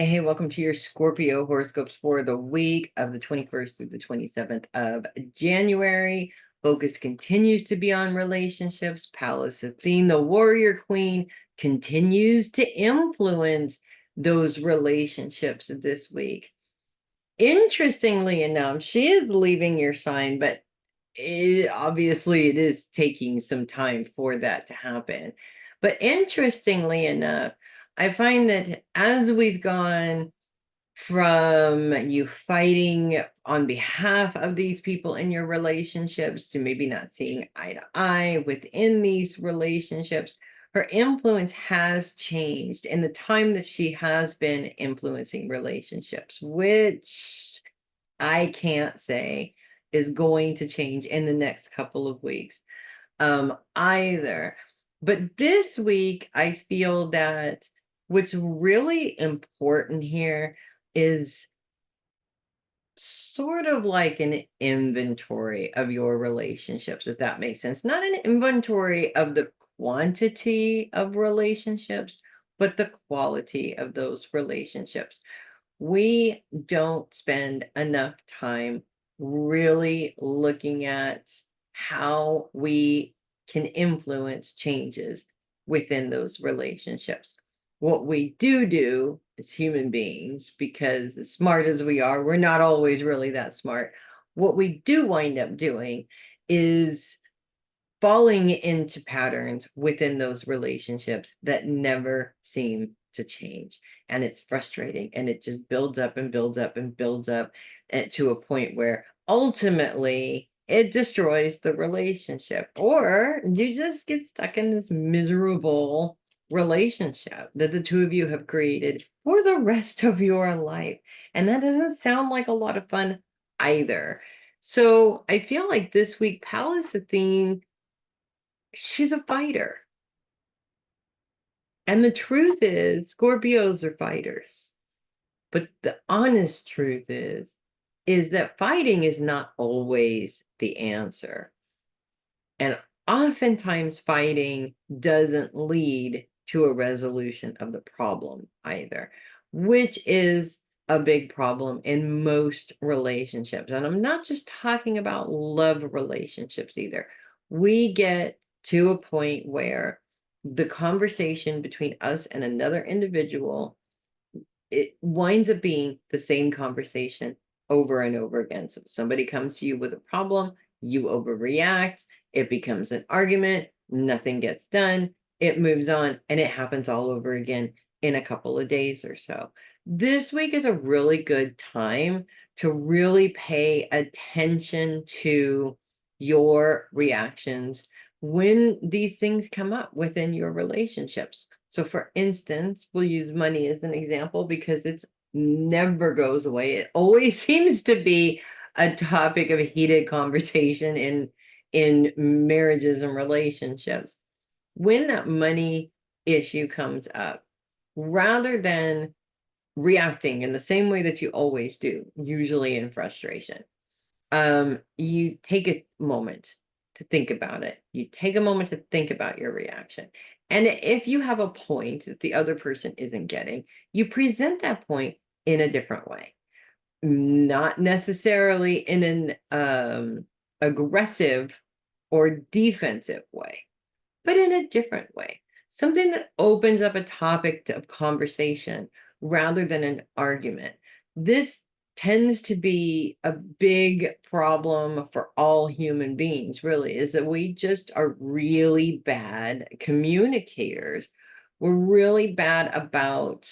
Hey, welcome to your Scorpio horoscopes for the week of the 21st through the 27th of January. Focus continues to be on relationships. Pallas Athene, the warrior queen, continues to influence those relationships this week. Interestingly enough, she is leaving your sign, but obviously it is taking some time for that to happen. But interestingly enough, I find that as we've gone from you fighting on behalf of these people in your relationships to maybe not seeing eye to eye within these relationships, her influence has changed in the time that she has been influencing relationships, which I can't say is going to change in the next couple of weeks either. But this week, I feel that what's really important here is sort of like an inventory of your relationships, if that makes sense. Not an inventory of the quantity of relationships, but the quality of those relationships. We don't spend enough time really looking at how we can influence changes within those relationships. What we do as human beings, because as smart as we are, we're not always really that smart. What we do wind up doing is falling into patterns within those relationships that never seem to change. And it's frustrating and it just builds up and builds up and builds up to a point where ultimately it destroys the relationship, or you just get stuck in this miserable relationship that the two of you have created for the rest of your life. And that doesn't sound like a lot of fun either. So I feel like this week, Pallas Athene, she's a fighter. And the truth is, Scorpios are fighters. But the honest truth is that fighting is not always the answer. And oftentimes fighting doesn't lead to a resolution of the problem either, which is a big problem in most relationships. And I'm not just talking about love relationships either. We get to a point where the conversation between us and another individual, it winds up being the same conversation over and over again. So somebody comes to you with a problem, you overreact, it becomes an argument, nothing gets done, it moves on, and it happens all over again in a couple of days or so. This week is a really good time to really pay attention to your reactions when these things come up within your relationships. So for instance, we'll use money as an example because it's never goes away. It always seems to be a topic of heated conversation in marriages and relationships. When that money issue comes up, rather than reacting in the same way that you always do, usually in frustration, you take a moment to think about it. You take a moment to think about your reaction. And if you have a point that the other person isn't getting, you present that point in a different way. Not necessarily in an aggressive or defensive way, but in a different way. Something that opens up a topic of conversation rather than an argument. This tends to be a big problem for all human beings, really, is that we just are really bad communicators. We're really bad about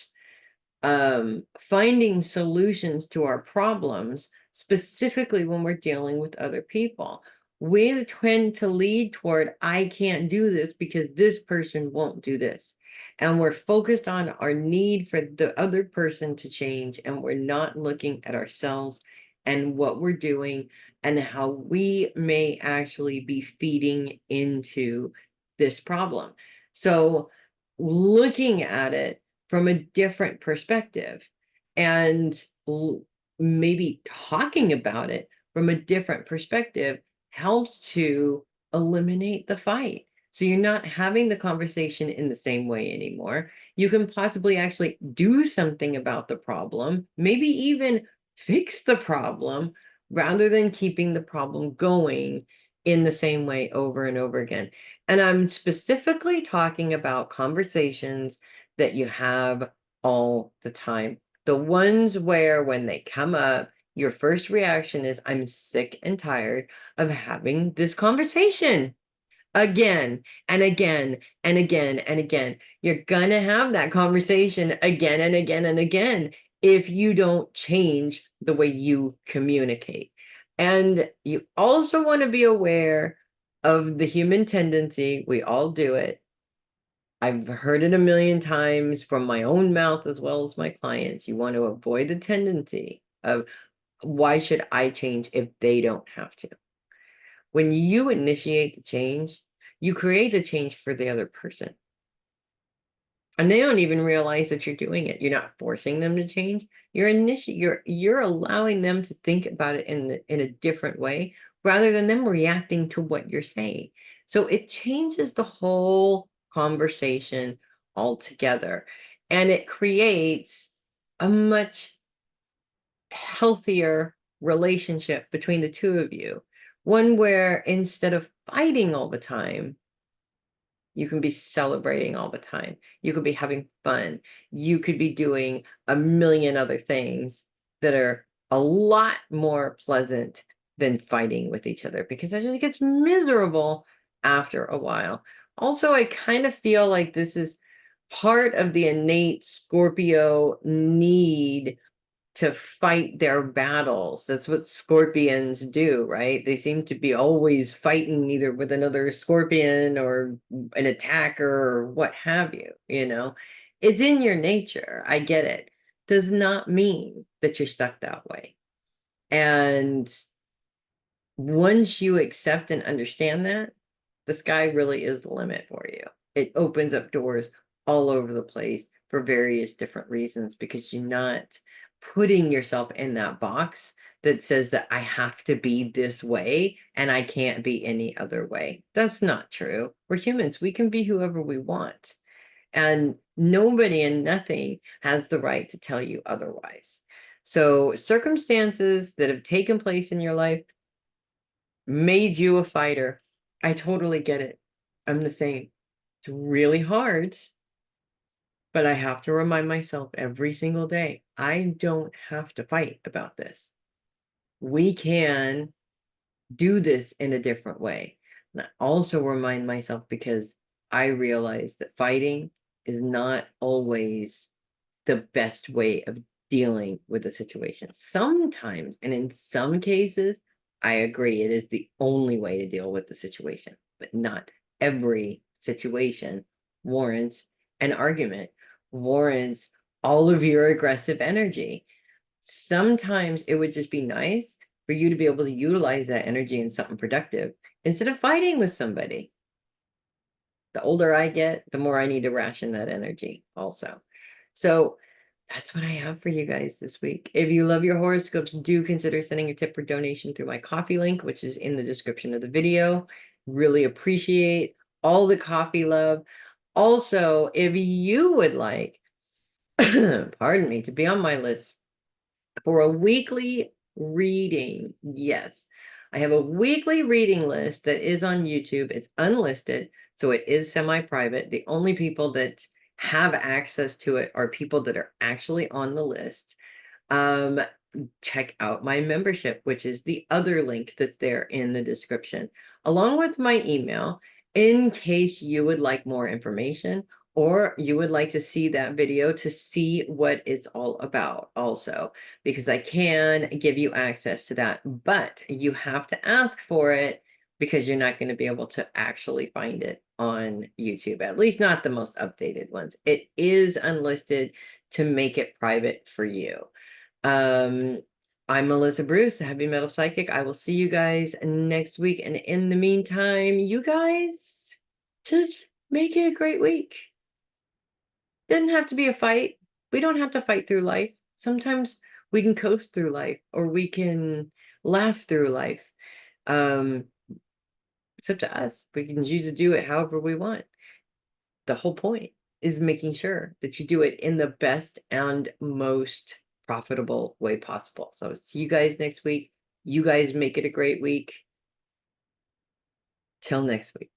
finding solutions to our problems, specifically when we're dealing with other people. We tend to lead toward, I can't do this because this person won't do this. And we're focused on our need for the other person to change, and we're not looking at ourselves and what we're doing and how we may actually be feeding into this problem. So, looking at it from a different perspective and maybe talking about it from a different perspective helps to eliminate the fight. So you're not having the conversation in the same way anymore. You can possibly actually do something about the problem, maybe even fix the problem rather than keeping the problem going in the same way over and over again. And I'm specifically talking about conversations that you have all the time. The ones where when they come up, your first reaction is, I'm sick and tired of having this conversation again and again and again and again. You're gonna have that conversation again and again and again if you don't change the way you communicate. And you also want to be aware of the human tendency. We all do it. I've heard it a million times from my own mouth as well as my clients. You want to avoid the tendency of, why should I change if they don't have to? When you initiate the change, you create the change for the other person. And they don't even realize that you're doing it. You're not forcing them to change. You're allowing them to think about it in a different way rather than them reacting to what you're saying. So it changes the whole conversation altogether. And it creates a much healthier relationship between the two of you. One where instead of fighting all the time, you can be celebrating all the time. You could be having fun. You could be doing a million other things that are a lot more pleasant than fighting with each other, because it just gets miserable after a while. Also, I kind of feel like this is part of the innate Scorpio need to fight their battles. That's what scorpions do, right? They seem to be always fighting either with another scorpion or an attacker or what have you, you know? It's in your nature. I get it. Does not mean that you're stuck that way. And once you accept and understand that, the sky really is the limit for you. It opens up doors all over the place for various different reasons, because you're not putting yourself in that box that says that I have to be this way and I can't be any other way. That's not true. We're humans. We can be whoever we want. And nobody and nothing has the right to tell you otherwise. So circumstances that have taken place in your life made you a fighter. I totally get it. I'm the same. It's really hard, but I have to remind myself every single day, I don't have to fight about this. We can do this in a different way. And I also remind myself, because I realize that fighting is not always the best way of dealing with a situation. Sometimes, and in some cases, I agree, it is the only way to deal with the situation, but not every situation warrants an argument, warrants all of your aggressive energy. Sometimes it would just be nice for you to be able to utilize that energy in something productive instead of fighting with somebody. The older I get, the more I need to ration that energy also. So that's what I have for you guys this week. If you love your horoscopes, do consider sending a tip or donation through my coffee link, which is in the description of the video. Really appreciate all the coffee love. Also, if you would like, pardon me, to be on my list for a weekly reading, yes, I have a weekly reading list that is on YouTube. It's unlisted, so it is semi-private. The only people that have access to it are people that are actually on the list. Um, Check out my membership, which is the other link that's there in the description, along with my email, in case you would like more information or you would like to see that video to see what it's all about also, because I can give you access to that, but you have to ask for it, because you're not going to be able to actually find it on YouTube, at least not the most updated ones. It is unlisted to make it private for you. Um, I'm Melissa Bruce, a heavy metal psychic. I will see you guys next week. And in the meantime, you guys just make it a great week. Doesn't have to be a fight. We don't have to fight through life. Sometimes we can coast through life, or we can laugh through life. Um, it's up to us. We can choose to do it however we want. The whole point. is making sure that you do it in the best and most profitable way possible. So see you guys next week. You guys make it a great week. Till next week.